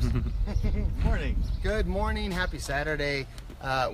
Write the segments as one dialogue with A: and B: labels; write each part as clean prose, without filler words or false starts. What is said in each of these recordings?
A: James.
B: Morning.
C: Good morning. Happy Saturday.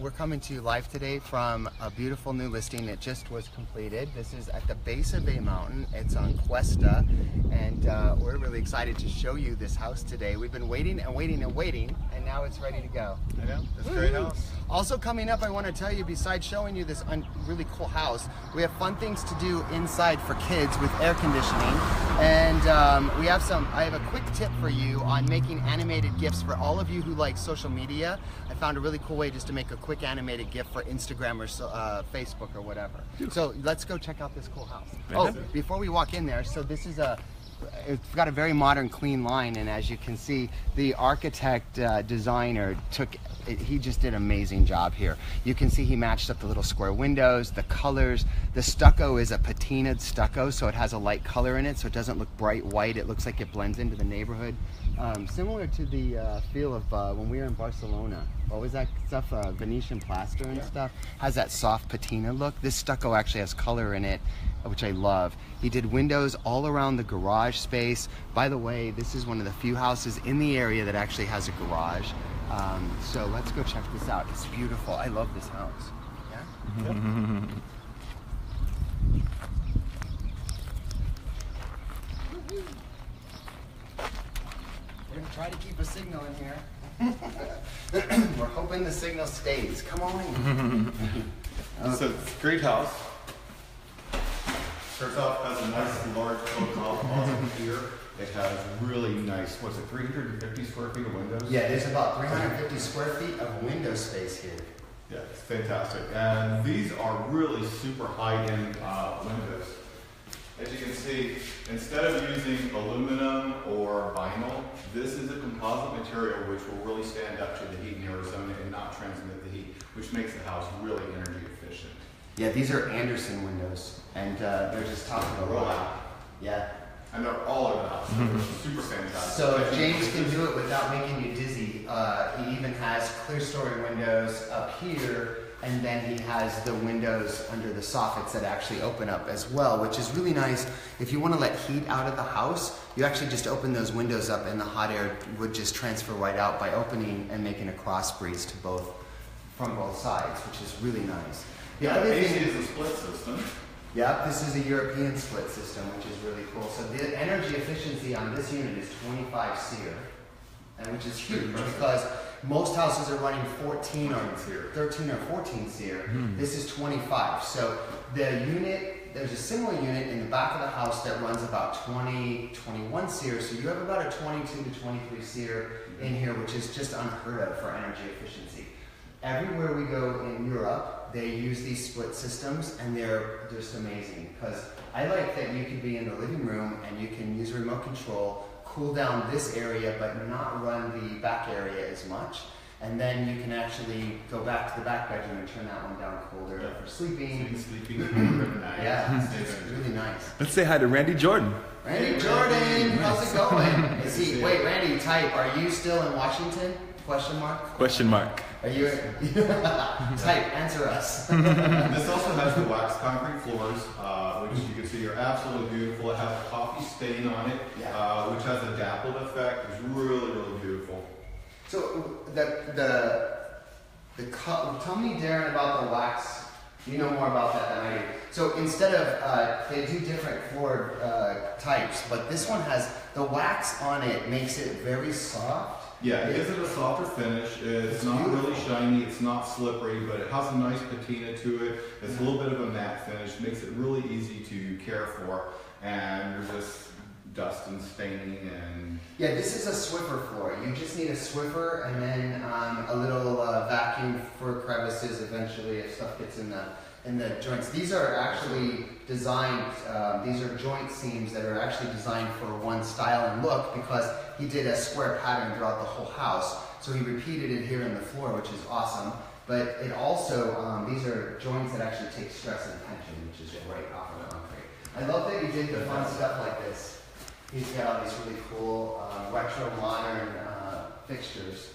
C: We're coming to you live today from a beautiful new listing that just was completed. This is at the base of a mountain. It's on Cuesta, and we're really excited to show you this house today. We've been waiting and waiting and waiting, and now it's ready to go.
B: I know. It's a great house.
C: Also coming up, I want to tell you, besides showing you this really cool house, we have fun things to do inside for kids with air conditioning, and I have a quick tip for you on making animated GIFs for all of you who like social media. I found a really cool way just to make a quick animated GIF for Instagram or Facebook or whatever. So let's go check out this cool house. Oh, before we walk in there, so this is it's got a very modern, clean line, and as you can see, the architect designer he just did an amazing job here. You can see he matched up the little square windows, the colors. The stucco is a patinaed stucco, so it has a light color in it, so it doesn't look bright white. It looks like it blends into the neighborhood. Similar to the feel of when we were in Barcelona. What was that stuff? Venetian plaster and stuff. Has that soft patina look. This stucco actually has color in it, which I love. He did windows all around the garage space. By the way, this is one of the few houses in the area that actually has a garage. So let's go check this out. It's beautiful. I love this house. Yeah? Yep. We're gonna try to keep a signal in here. We're hoping the signal stays. Come on.
B: It's a great house. Starts off as a nice large closet here. It has really nice, what's it, 350 square feet of windows?
C: Yeah, there's about 350 square feet of window space here.
B: Yeah, it's fantastic. And these are really super high-end windows. As you can see, instead of using aluminum or vinyl, this is a composite material which will really stand up to the heat in Arizona and not transmit the heat, which makes the house really energy efficient.
C: Yeah, these are Anderson windows, and they're just top of the line. Yeah.
B: And they're all over the house. They're super fantastic.
C: So if James can do it without making you dizzy, he even has clear story windows up here, and then he has the windows under the soffits that actually open up as well, which is really nice. If you want to let heat out of the house, you actually just open those windows up and the hot air would just transfer right out by opening and making a cross breeze to from both sides, which is really nice. The other thing
B: is a split system.
C: Yeah, this is a European split system, which is really cool. So the energy efficiency on this unit is 25 SEER, and which is huge because most houses are running 13 or 14 SEER. This is 25. So the unit, there's a similar unit in the back of the house that runs about 20, 21 SEER. So you have about a 22 to 23 SEER in here, which is just unheard of for energy efficiency. Everywhere we go in Europe, they use these split systems, and they're just amazing because I like that you can be in the living room and you can use remote control, cool down this area, but not run the back area as much. And then you can actually go back to the back bedroom and turn that one down colder for sleeping. Yeah, it's really nice.
D: Let's say hi to Randy Jordan.
C: Randy Jordan, how's it going? Wait, Randy, type, are you still in Washington? Question mark?
D: Question mark.
C: Are you? Type, answer us.
B: This also has the wax concrete floors, which you can see are absolutely beautiful. It has a coffee stain on it, which has a dappled effect. It's really, really beautiful.
C: So tell me, Darren, about the wax. You know more about that than I do. So instead of, they do different floor types, but this one has, the wax on it makes it very soft.
B: Yeah, it gives it a softer finish. It's not really shiny, it's not slippery, but it has a nice patina to it. It's a little bit of a matte finish, makes it really easy to care for and resist dust and staining and...
C: Yeah, this is a Swiffer floor. You just need a Swiffer and then a little vacuum for crevices eventually if stuff gets in the joints. These are actually designed, these are joint seams that are actually designed for one style and look because he did a square pattern throughout the whole house. So he repeated it here in the floor, which is awesome. But it also, these are joints that actually take stress and tension, which is great off of concrete. I love that he did the fun stuff like this. He's got all these really cool retro modern fixtures.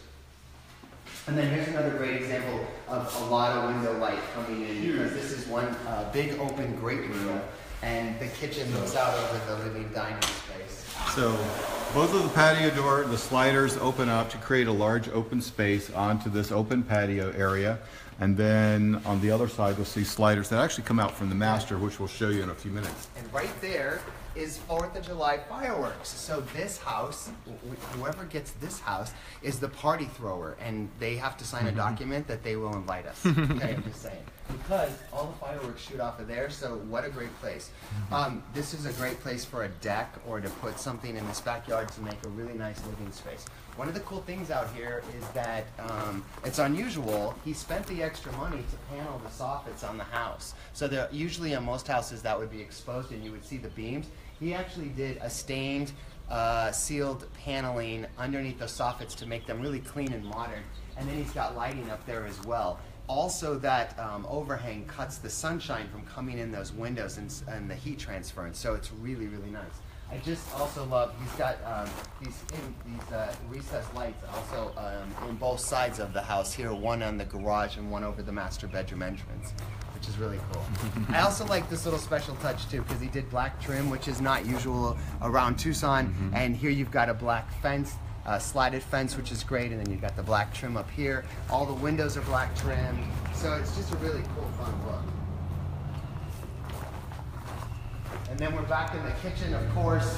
C: And then here's another great example of a lot of window light coming in because this is one big open great room. and the kitchen looks out over the living dining space.
B: So both of the patio door, the sliders open up to create a large open space onto this open patio area. And then on the other side, you'll see sliders that actually come out from the master, which we'll show you in a few minutes.
C: And right there is 4th of July fireworks. So this house, whoever gets this house, is the party thrower, and they have to sign a document that they will invite us. Okay, I'm just saying. Because all the fireworks shoot off of there, so what a great place. This is a great place for a deck or to put something in this backyard to make a really nice living space. One of the cool things out here is that it's unusual. He spent the extra money to panel the soffits on the house. So usually on most houses that would be exposed and you would see the beams. He actually did a stained, sealed paneling underneath the soffits to make them really clean and modern. And then he's got lighting up there as well. Also, that overhang cuts the sunshine from coming in those windows and the heat transference. So it's really, really nice. I just also love, he's got these recessed lights also in both sides of the house here, one on the garage and one over the master bedroom entrance, which is really cool. I also like this little special touch too, because he did black trim, which is not usual around Tucson, and here you've got a black fence, slided fence, which is great, and then you've got the black trim up here. All the windows are black trim, so it's just a really cool, fun look. And then we're back in the kitchen, of course.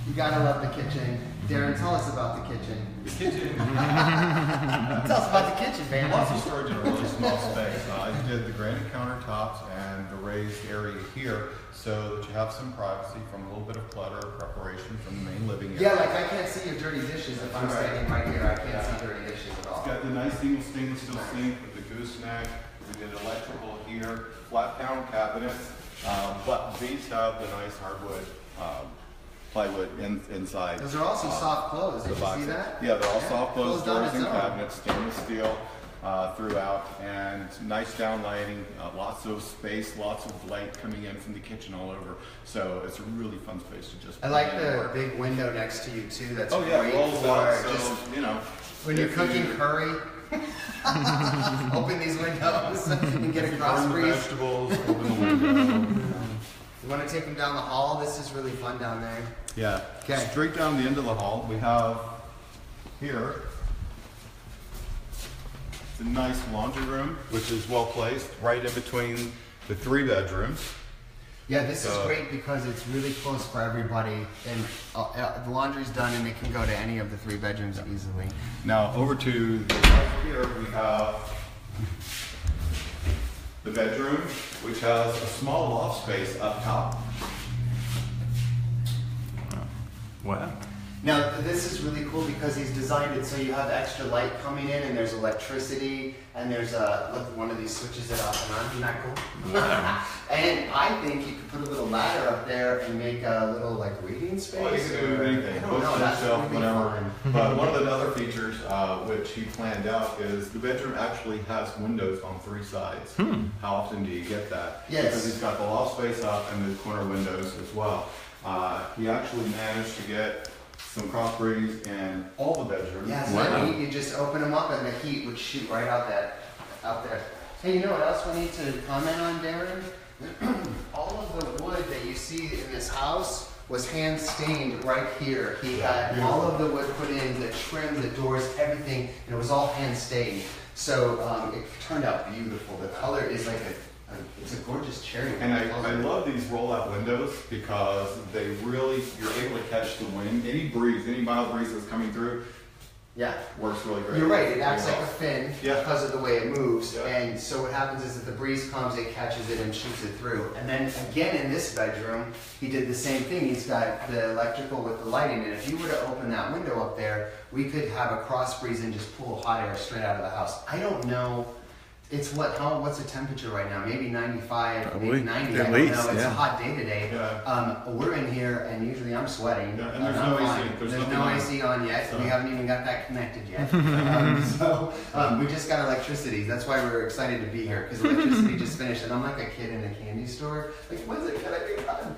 C: You gotta love the kitchen. Darren, tell us about the kitchen.
B: The kitchen.
C: Tell us about the kitchen, man.
B: Lots of storage in a really small space. I did the granite countertops and the raised area here so that you have some privacy from a little bit of clutter preparation from the main living area.
C: Yeah, like I can't see your dirty dishes if I'm standing right here. I can't see dirty dishes at all.
B: It's got the nice single stainless steel sink with the gooseneck. We did electrical here, flat panel cabinets, but these have the nice hardwood plywood inside.
C: Those are also soft close. Did you see that?
B: Yeah, they're all soft close
C: Closed on
B: doors and
C: its own.
B: cabinets, stainless steel throughout, and nice down lighting, lots of space, lots of light coming in from the kitchen all over. So it's a really fun space to just.
C: I like the big window next to you too. That's
B: oh yeah,
C: great
B: rolls out.
C: for
B: So
C: just
B: you know,
C: when you're cooking curry. Open these windows and get a cross
B: burn the
C: breeze.
B: vegetables, open the window.
C: You want to take them down the hall? This is really fun down there.
B: Yeah.
C: Okay.
B: Straight down the end of the hall, we have here. It's a nice laundry room, which is well placed, right in between the 3 bedrooms.
C: Yeah, this is great because it's really close for everybody, and the laundry's done, and it can go to any of the 3 bedrooms easily.
B: Now over to the left here, we have the bedroom, which has a small loft space up top.
D: Wow.
C: Now, this is really cool because he's designed it so you have extra light coming in, and there's electricity, and there's look, one of these switches it off and on. Isn't that cool? And I think you could put a little ladder up there and make a little like reading space.
B: Well, you can do anything.
C: I don't know, that's really
B: whatever.
C: fun.
B: But one of the other features which he planned out is the bedroom actually has windows on 3 sides. How often do you get that?
C: Yes.
B: Because he's got the loft space up and the corner windows as well. He actually managed to get some cross breeze in all the bedrooms.
C: Yeah, so neat. You just open them up and the heat would shoot right out there. Hey, you know what else we need to comment on, Darren? All of the wood that you see in this house was hand stained right here. He had all of the wood put in, the trim, the doors, everything, and it was all hand stained. So it turned out beautiful. The color is like it's a gorgeous cherry.
B: And I love these roll-out windows because they really, you're able to catch the wind. Any breeze, any mild breeze that's coming through, works really great.
C: You're right, it acts like a fin because of the way it moves.
B: Yeah.
C: And so what happens is that the breeze comes, it catches it and shoots it through. And then again in this bedroom, he did the same thing. He's got the electrical with the lighting. And if you were to open that window up there, we could have a cross breeze and just pull hot air straight out of the house. I don't know. It's what's the temperature right now? Maybe 95,
D: Probably.
C: maybe 90.
D: At
C: I don't
D: least,
C: know. It's a
D: yeah.
C: hot day today.
B: Yeah.
C: We're in here, and usually I'm sweating.
B: Yeah, and there's
C: I'm
B: no AC.
C: fine.
B: There's
C: There's
B: nothing
C: no
B: on.
C: AC on yet.
B: So-
C: We haven't even got that connected yet. We just got electricity. That's why we're excited to be here, because electricity just finished, and I'm like a kid in a candy store. Like, when's it gonna be done?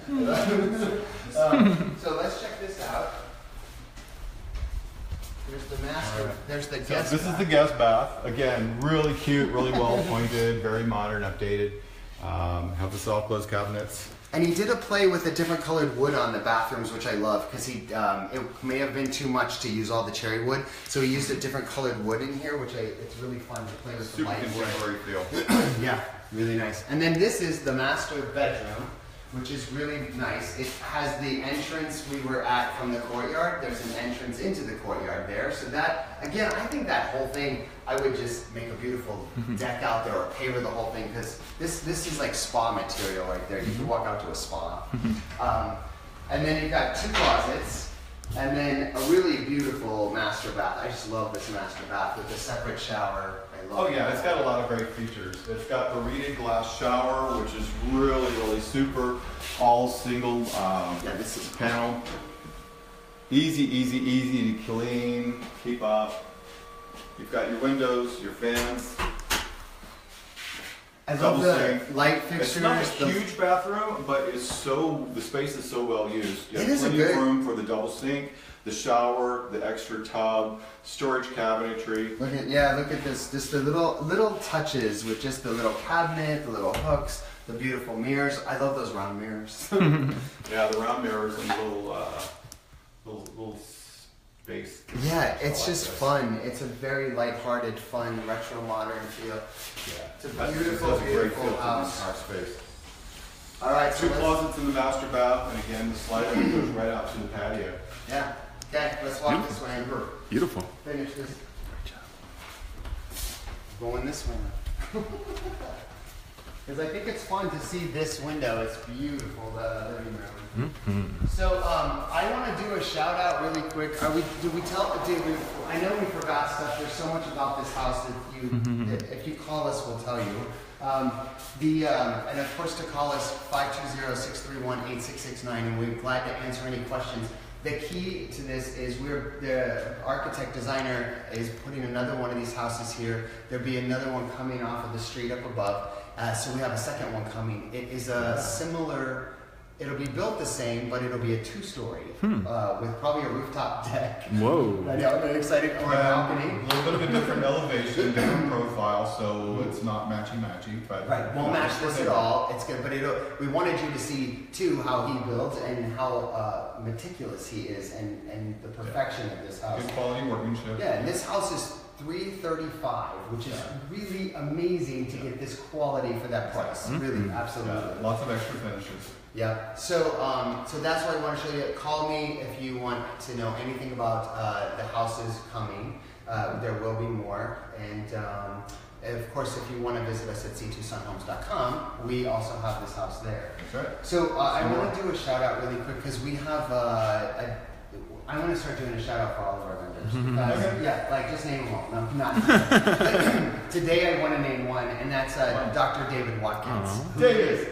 C: So let's check this out. There's the master. There's the
B: So
C: guest.
B: this is the guest bath. Again, really cute, really well appointed, very modern, updated. Have the soft close cabinets.
C: And he did a play with a different colored wood on the bathrooms, which I love, because it may have been too much to use all the cherry wood, so he used a different colored wood in here, it's really fun to play with the light wood.
B: Super contemporary feel.
C: Yeah, really nice. And then this is the master bedroom, which is really nice. It has the entrance we were at from the courtyard. There's an entrance into the courtyard there. So that, again, I think that whole thing, I would just make a beautiful deck out there or paver the whole thing, because this is like spa material right there. You can walk out to a spa. And then you've got 2 closets, and then a really beautiful master bath. I just love this master bath with a separate shower.
B: Oh yeah, it's got a lot of great features. It's got the reeded glass shower, which is really super, all single this is panel. Easy to clean, keep up. You've got your windows, your fans.
C: I love the light fixtures.
B: It's not a huge bathroom, but the space is so well used. You have plenty of room for the double sink, the shower, the extra tub, storage cabinetry.
C: Look at this. Just the little touches with just the little cabinet, the little hooks, the beautiful mirrors. I love those round mirrors.
B: Yeah, the round mirrors and little space.
C: Yeah, it's just fun. It's a very lighthearted, fun, retro modern feel.
B: Yeah,
C: it's a beautiful house.
B: Space.
C: All right,
B: 2 closets in the master bath, and again, the slider goes right out to the patio.
C: Yeah. Okay, let's walk this way.
D: Beautiful.
C: Finish this.
D: Great job.
C: Going this way. Because I think it's fun to see this window. It's beautiful, the living room. So I want to do a shout out really quick. I know we forgot stuff. There's so much about this house that if you call us, we'll tell you. And of course to call us 520-631-8669, and we're glad to answer any questions. The key to this is the architect designer is putting another one of these houses here. There'll be another one coming off of the street up above. So we have a second one coming. It is a similar, it'll be built the same, but it'll be a 2-story with probably a rooftop deck.
D: Whoa.
C: I know, I'm very excited. Or a balcony.
B: A little bit of a different elevation, different profile, so it's not matchy. But
C: right, won't match this at all. It's good, but we wanted you to see too how he builds and how meticulous he is, and the perfection of this house.
B: Good quality workmanship.
C: Yeah, and this house is $335, which is really amazing to get this quality for that price. Really, absolutely.
B: Yeah, lots of extra finishes.
C: Yeah. So that's why I want to show you. Call me if you want to know anything about the houses coming. There will be more, and of course, if you want to visit us at c2sunhomes.com, we also have this house there.
B: That's right.
C: So I want to do a shout out really quick because we have I want to start doing a shout out for all of our vendors. Yeah, like just name them all. No, not today. I want to name one, and that's Dr. David Watkins. David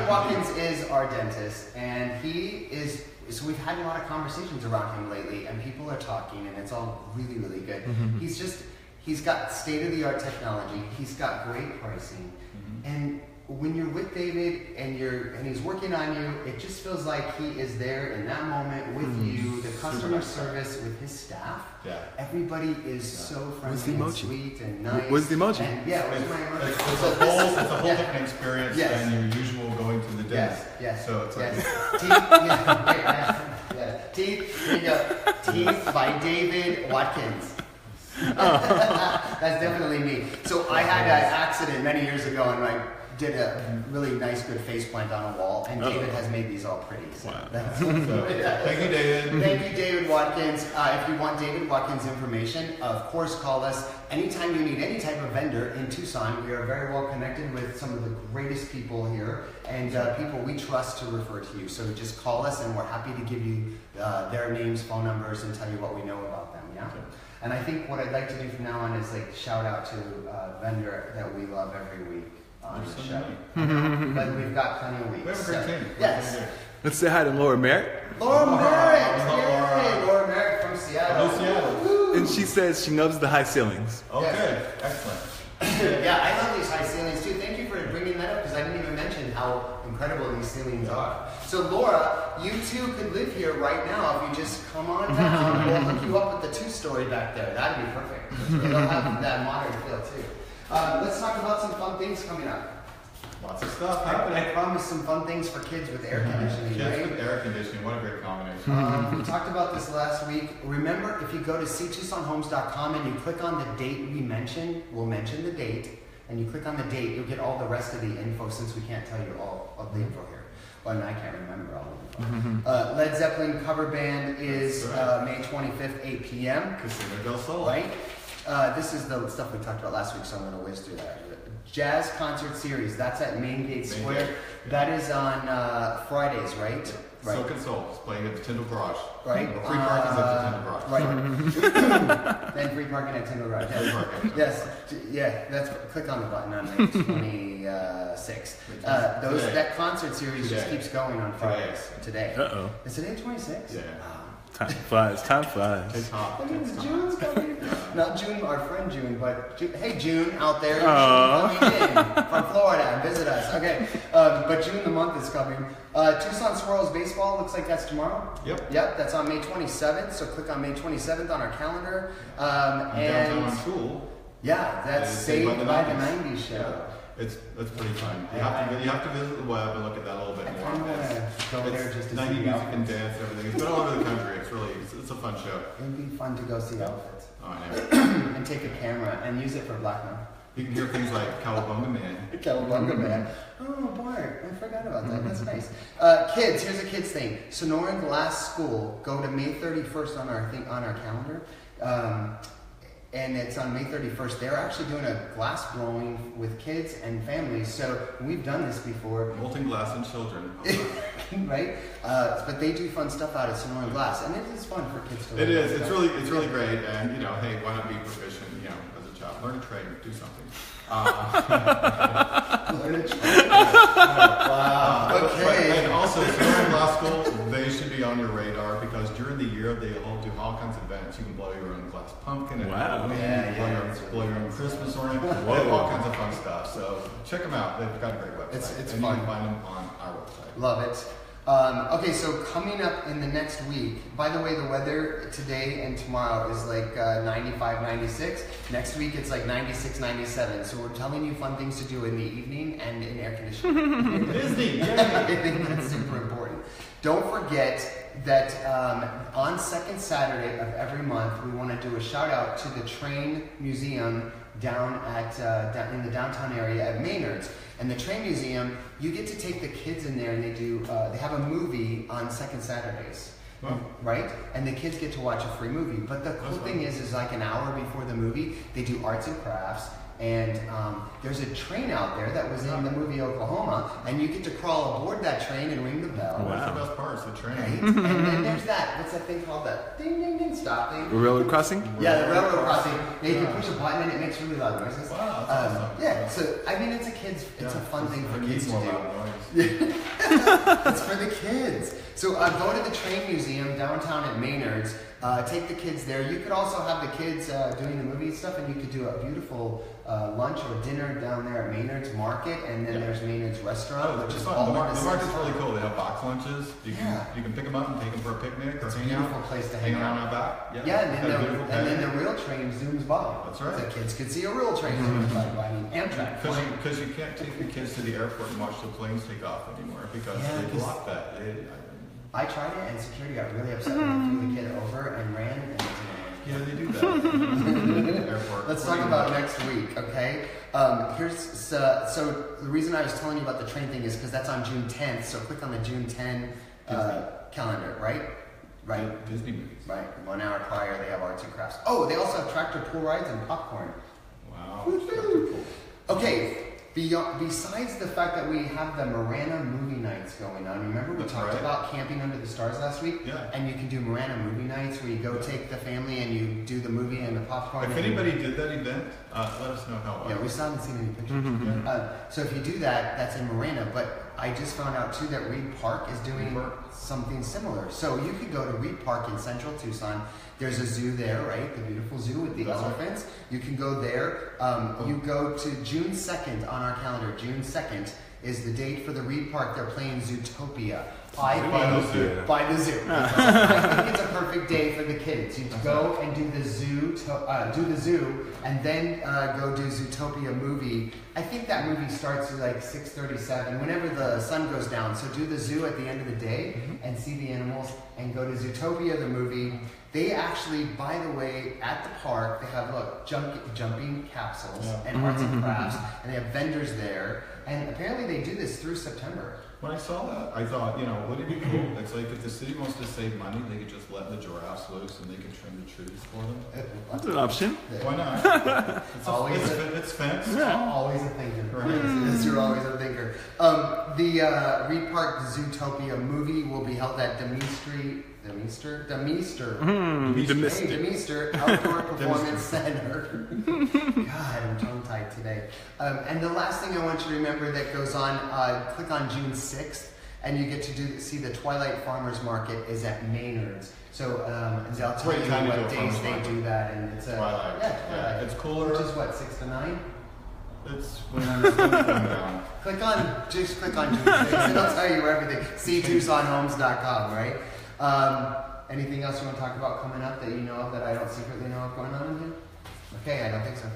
C: Watkins is our dentist, and he is. So we've had a lot of conversations around him lately, and people are talking, and it's all really good. He's got state-of-the-art technology. He's got great pricing, and when you're with David and he's working on you, it just feels like he is there in that moment with you. The customer service with his staff, everybody is so friendly and sweet and nice.
D: What's the emoji?
C: And, where's my emoji?
B: It's a whole different experience than your usual going to the dentist.
C: Yes.
B: So it's like
C: Teeth. Here you go. Teeth by David Watkins. That's definitely me. So I had an accident many years ago, and I did a really nice, good face plant on a wall, and David has made these all pretty. So thank
B: you, David.
C: Thank you, David Watkins. If you want David Watkins information, of course, call us. Anytime you need any type of vendor in Tucson, we are very well connected with some of the greatest people here, and people we trust to refer to you. So just call us, and we're happy to give you their names, phone numbers, and tell you what we know about them. Yeah. And I think what I'd like to do from now on is like shout out to a vendor that we love every week on the show. But we've got plenty of weeks.
B: We have a great team.
C: Yes.
D: Let's say hi to Laura Merritt.
C: Laura Merritt! Yay! Laura Merritt from Seattle. Woo!
D: And she says she loves the high ceilings.
B: Okay, excellent.
C: Yeah, I love these high ceilings too. Thank you for bringing that up because I didn't even mention how incredible these ceilings are. So Laura, you too could live here right now if you just come on down. We'll hook you up with the 2-story back there. That'd be perfect. It'll have that modern feel too. Let's talk about some fun things coming up.
B: Lots of stuff
C: I
B: happening.
C: promised some fun things for kids with air conditioning,
B: Kids
C: right?
B: with air conditioning, what a great combination.
C: We talked about this last week. Remember, if you go to ctucsonhomes.com and you click on the date we'll mention the date, and you click on the date, you'll get all the rest of the info since we can't tell you all of the info here. Well, and I can't remember all of the info. Led Zeppelin cover band is May 25th, 8 p.m.
B: Casino del Sol.
C: Right? This is the stuff we talked about last week, so I'm going to whiz through that. Jazz concert series, that's at Main Gate Square.
B: Gate, yeah.
C: That is on Fridays, right? Right.
B: Silk and Soul is playing at the Tyndall Garage.
C: Right.
B: Well, free parking at the Tyndall Garage.
C: Right. And free parking at Tyndall Garage.
B: Free parking.
C: Yes. Yeah. That's click on the button on May 26th. That concert series just keeps going on Fridays. Today.
D: Uh-oh.
C: Is today 26?
B: Yeah.
D: Time flies. Time flies.
B: It's hot.
C: That means
B: It's hot.
C: June's coming. Not June, our friend June, but hey June out there,
D: Aww.
C: coming in from Florida and visit us. Okay, but June the month is coming. Tucson Swirls baseball looks like that's tomorrow.
B: Yep.
C: That's on May 27th. So click on May 27th on our calendar.
B: Downtown School.
C: Yeah, that's Saved by the 90s show.
B: Yeah. It's pretty fun. You have to visit the web and look at that a little bit more.
C: I want to go there just to
B: 90
C: see the
B: music and
C: outfits.
B: dance and everything. It's been all over the country. It's a fun show.
C: It would be fun to go see outfits
B: Oh, I know.
C: and take a camera and use it for blackmail.
B: You can hear things like Cowabunga Man.
C: Cowabunga Man. Oh, Bart, I forgot about that. That's nice. Kids, here's a kids thing. Sonoran Glass School. Go to May 31st on our calendar. And it's on May 31st. They're actually doing a glass blowing with kids and families. So we've done this before.
B: Molten glass and children.
C: Right? But they do fun stuff out at Sonoran Glass. And it is fun for kids to learn.
B: It is. It's
C: stuff.
B: really great. And hey, why not be proficient? As a child, learn a trade, do something.
C: Learn a trade. Wow. Okay.
B: And also, Sonoran Glass School, they should be on your radar because during the year they all do all kinds of events. You can blow your own glass pumpkin and
D: Wow.
B: blow your own Christmas ornament. They have all kinds of fun stuff. So check them out. They've got a great website.
C: It's
B: and
C: fun.
B: You can find them on our website.
C: Love it. Okay, so coming up in the next week, by the way, the weather today and tomorrow is like 95, 96. Next week it's like 96, 97. So we're telling you fun things to do in the evening and in air conditioning.
B: Disney!
C: I think that's super important. Don't forget that on second Saturday of every month, we want to do a shout out to the Train Museum down in the downtown area at Maynard's. And the Train Museum, you get to take the kids in there and they have a movie on second Saturdays.
B: Wow.
C: Right? And the kids get to watch a free movie. But the cool thing is like an hour before the movie, they do arts and crafts. And there's a train out there that was in the movie Oklahoma, and you get to crawl aboard that train and ring the bell.
B: Wow. That's the best part, is the train.
C: Right? And then there's what's that thing called, that ding ding ding stop thing?
D: Railroad crossing?
C: Yeah, the railroad crossing. Now you can push a button and it makes really loud noises.
B: Wow, that's awesome.
C: Yeah, so I mean it's a fun thing for kids to
B: more
C: do.
B: loud noise.
C: It's for the kids. So go to the Train Museum downtown at Maynard's. Take the kids there. You could also have the kids doing the movie stuff, and you could do a beautiful lunch or dinner down there at Maynard's Market, and then there's Maynard's Restaurant, which is all
B: The
C: on the
B: market's
C: same
B: really
C: spot.
B: cool. They have box lunches. You can pick them up and take them for a picnic or
C: It's a
B: hang
C: beautiful
B: out.
C: place to
B: hang
C: hang
B: around
C: out.
B: out back.
C: Yeah,
B: It's got a beautiful
C: and then
B: patio.
C: the real train zooms by.
B: That's right.
C: The kids could see a real train zoom by. I mean, Amtrak.
B: Because you can't take the kids to the airport and watch the planes take off anymore because they block that.
C: I tried it, and security got really upset when I threw the kid over and ran. And
B: They do that. Airport.
C: let's talk about next week, okay? So the reason I was telling you about the train thing is because that's on June 10th. So click on the June 10 calendar, right? Right.
B: Disney movies.
C: Right. 1 hour prior, they have arts and crafts. Oh, they also have tractor pool rides and popcorn.
B: Wow.
C: Woo-hoo. Okay. Besides the fact that we have the Marana movie nights going on, remember we talked about camping under the stars last week?
B: Yeah.
C: And you can do Marana movie nights where you go take the family and you do the movie and the popcorn.
B: If anybody did that event, let us know how it
C: Yeah,
B: went.
C: we still haven't seen any pictures. So if you do that, that's in Marana. But I just found out too that Reed Park is doing something similar. So you could go to Reed Park in central Tucson. There's a zoo there, right? The beautiful zoo with the elephants. You can go there. You go to June 2nd on our calendar. June 2nd is the date for the Reed Park. They're playing Zootopia. By the zoo. I think it's a perfect day for the kids. You go and do the zoo, and then go do Zootopia movie I think that movie starts at like 6:37, whenever the sun goes down. So do the zoo at the end of the day and see the animals, and go to Zootopia, the movie. They actually, by the way, at the park, they have, look, jumping capsules and arts and crafts, and they have vendors there. And apparently they do this through September.
B: When I saw that, I thought, wouldn't it be cool? It's like if the city wants to save money, they could just let the giraffes loose and they can trim the trees for them.
D: That's an option.
B: Why not? It's fenced.
C: Always a thinker. Right. You're always a thinker. The Reed Park Zootopia movie will be held at Demeester Outdoor Performance Center. God, I'm tongue-tied today. And the last thing I want you to remember that goes on, click on June 6th, and you get to see the Twilight Farmers Market is at Maynard's. So they'll tell you what days they do that, and it's
B: Twilight.
C: Twilight.
B: It's cooler.
C: Which is what, 6 to 9?
B: It's when the sun's going down.
C: Click on June 6th, it'll tell you everything. See TucsonHomes.com, right? Anything else you want to talk about coming up that you know of that I don't secretly know of going on in here? Okay, I don't think so.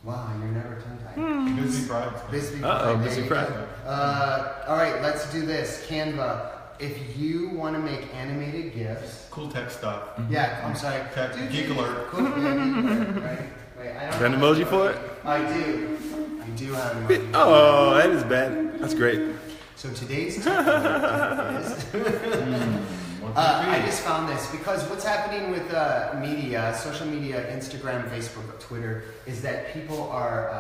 C: Wow, you're never tongue-tied.
B: Busy Friday.
C: Busy Friday.
D: Busy Friday.
C: All right, let's do this. Canva. If you want to make animated GIFs.
B: Cool tech stuff.
C: Yeah, I'm sorry.
B: Geek alert.
C: Cool, yeah, geek alert, right? Wait, I don't
D: Got an emoji for it?
C: I do. I do have an emoji.
D: Oh, that is bad. That's great.
C: So today's tech alert is... I just found this because what's happening with media, social media, Instagram, Facebook, Twitter, is that people are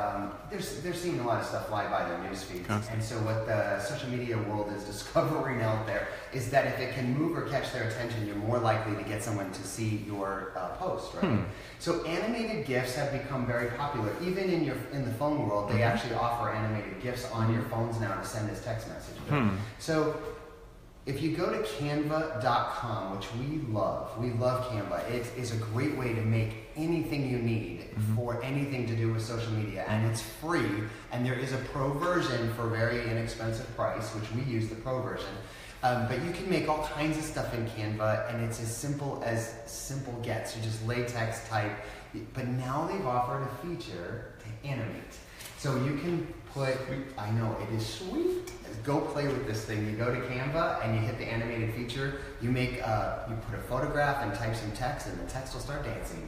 C: they're seeing a lot of stuff fly by their news feeds. And so what the social media world is discovering out there is that if it can move or catch their attention, you're more likely to get someone to see your post, right? So animated GIFs have become very popular. Even in the phone world, they actually offer animated GIFs on your phones now to send as text messages. So if you go to canva.com, which we love Canva. It is a great way to make anything you need for anything to do with social media, and it's free, and there is a pro version for very inexpensive price, which we use the pro version. But you can make all kinds of stuff in Canva, and it's as simple gets. You just latex type, but now they've offered a feature to animate. So you can put, I know, it is sweet. Go play with this thing. You go to Canva and you hit the animated feature. You make, you put a photograph and type some text, and the text will start dancing.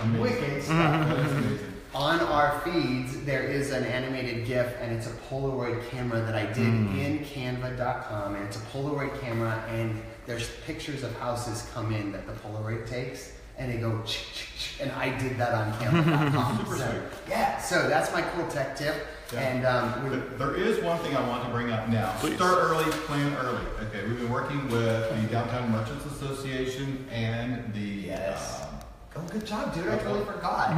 B: Amazing.
C: Wicked stuff.
B: That is amazing.
C: On our feeds, there is an animated GIF, and it's a Polaroid camera that I did in Canva.com, and it's a Polaroid camera, and there's pictures of houses come in that the Polaroid takes, and they go, and I did that on Canva.com. So that's my cool tech tip.
B: Yeah.
C: And
B: there is one thing I want to bring up now.
D: Please.
B: Start early, plan early. Okay, we've been working with the Downtown Merchants Association and the
C: oh, good job, dude! I totally forgot.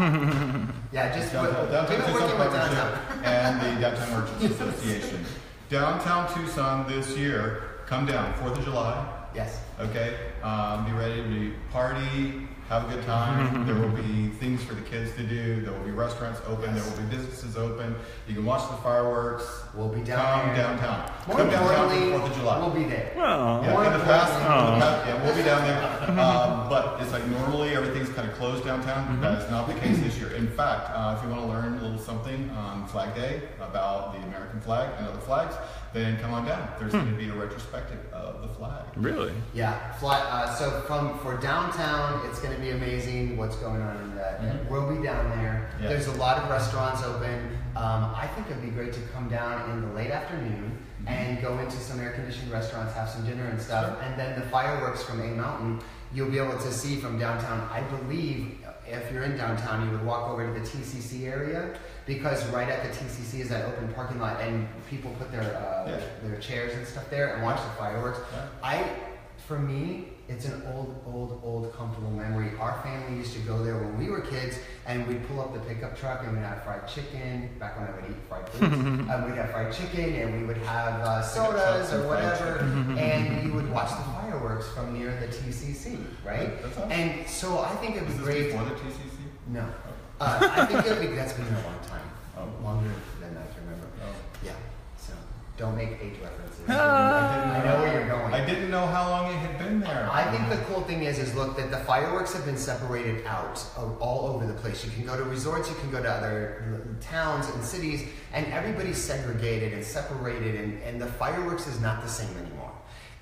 C: Yeah, just
B: Downtown Tucson
C: working with downtown.
B: Partnership and the Downtown Merchants Association. Downtown Tucson this year, come down 4th of July.
C: Yes.
B: Okay, be ready to party, have a good time. There will be things for the kids to do. There will be restaurants open. There will be businesses open. You can watch the fireworks.
C: We'll be down
B: Come
C: there.
B: downtown.
C: More
B: Come downtown for the
C: importantly,
B: 4th of July.
C: we'll be there.
D: Oh.
B: Yeah, in the past, yeah, we'll be down there. But it's like normally everything's kind of closed downtown. That is not the case this year. In fact, if you want to learn a little something on Flag Day about the American flag and other flags, then come on down. There's going to be a retrospective of the flag.
D: Really?
C: Yeah. So for downtown, it's going to be amazing what's going on in that. We'll be down there.
B: Yeah.
C: There's a lot of restaurants open. I think it'd be great to come down in the late afternoon and go into some air-conditioned restaurants, have some dinner and stuff, and then the fireworks from A Mountain, you'll be able to see from downtown. I believe if you're in downtown, you would walk over to the TCC area, because right at the TCC is that open parking lot, and people put their chairs and stuff there and watch the fireworks. For me, it's an old comfortable memory. Our family used to go there when we were kids, and we'd pull up the pickup truck and we'd have fried chicken. Back when I would eat fried foods, we'd have fried chicken, and we would have sodas or whatever, and you would watch the fireworks from near the TCC, right?
B: That's awesome.
C: And so I think it'd be great.
B: Before the TCC?
C: No, I think it'd be. That's been a long time, longer than I can remember.
B: Oh.
C: Yeah. So don't make age references. I know where you're going.
B: I I didn't know how long it had been there.
C: I think the cool thing is look, that the fireworks have been separated out all over the place. You can go to resorts, you can go to other towns and cities, and everybody's segregated and separated, and the fireworks is not the same anymore.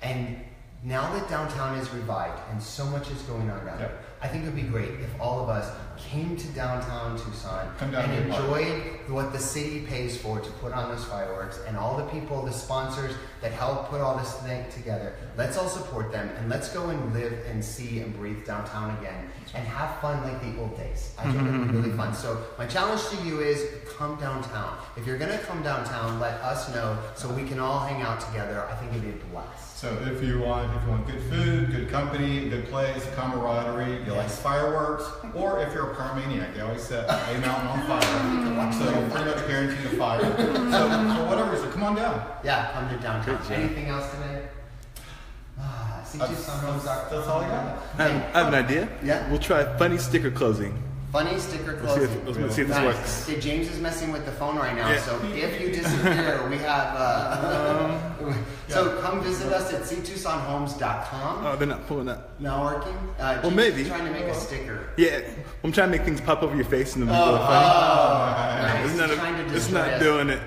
C: And now that downtown is revived and so much is going on down there, I think it would be great if all of us came to downtown Tucson and enjoyed what the city pays for to put on those fireworks, and all the people, the sponsors that help put all this thing together. Let's all support them, and let's go and live and see and breathe downtown again and have fun like the old days. I think it would be really fun. So my challenge to you is come downtown. If you're gonna come downtown, let us know so we can all hang out together. I think it'd be a blast.
B: So if you want good food, good company, good place, camaraderie, you like fireworks, or if you're a pyromaniac, they always set a mountain on fire. So you're pretty much guaranteed a fire. So whatever, so come on down.
C: Yeah, come to downtown. Anything else today?
B: That's all I got.
D: I have an idea.
C: Yeah.
D: We'll try funny sticker closing.
C: Funny sticker
D: Let's
C: closing.
D: see if this
C: Nice.
D: works.
C: Okay, James is messing with the phone right now,
D: Yeah.
C: so if you disappear, we have. So come visit us at ctucsonhomes.com.
D: Oh, they're not pulling up.
C: Not working? James
D: Well, maybe.
C: is trying to make a sticker.
D: Yeah, I'm trying to make things pop over your face and then be really funny.
C: Nice.
D: It's not,
C: He's trying to
D: it's
C: destroy
D: not
C: us.
D: doing it.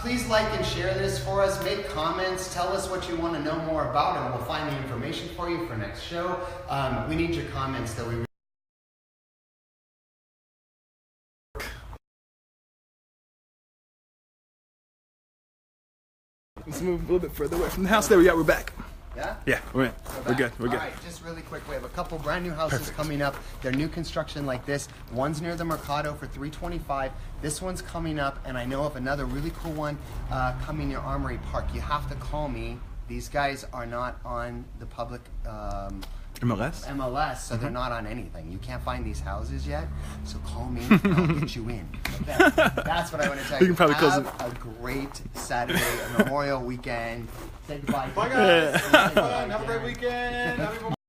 C: Please like and share this for us. Make comments. Tell us what you want to know more about, and we'll find the information for you for next show. We need your comments, though.
D: Let's move a little bit further away from the house. There we go. We're back.
C: Yeah?
D: Yeah, we're in. We're good. We're good.
C: All right, just really quick, we have a couple brand new houses coming up. They're new construction like this. One's near the Mercado for $325. This one's coming up, and I know of another really cool one coming near Armory Park. You have to call me. These guys are not on the public MLS, so they're not on anything. You can't find these houses yet, so call me and I'll get you in. That's what I want to tell you.
D: You can probably close
C: Have
D: it.
C: a great Saturday, Memorial weekend. Say goodbye.
B: Bye guys. Have a great weekend.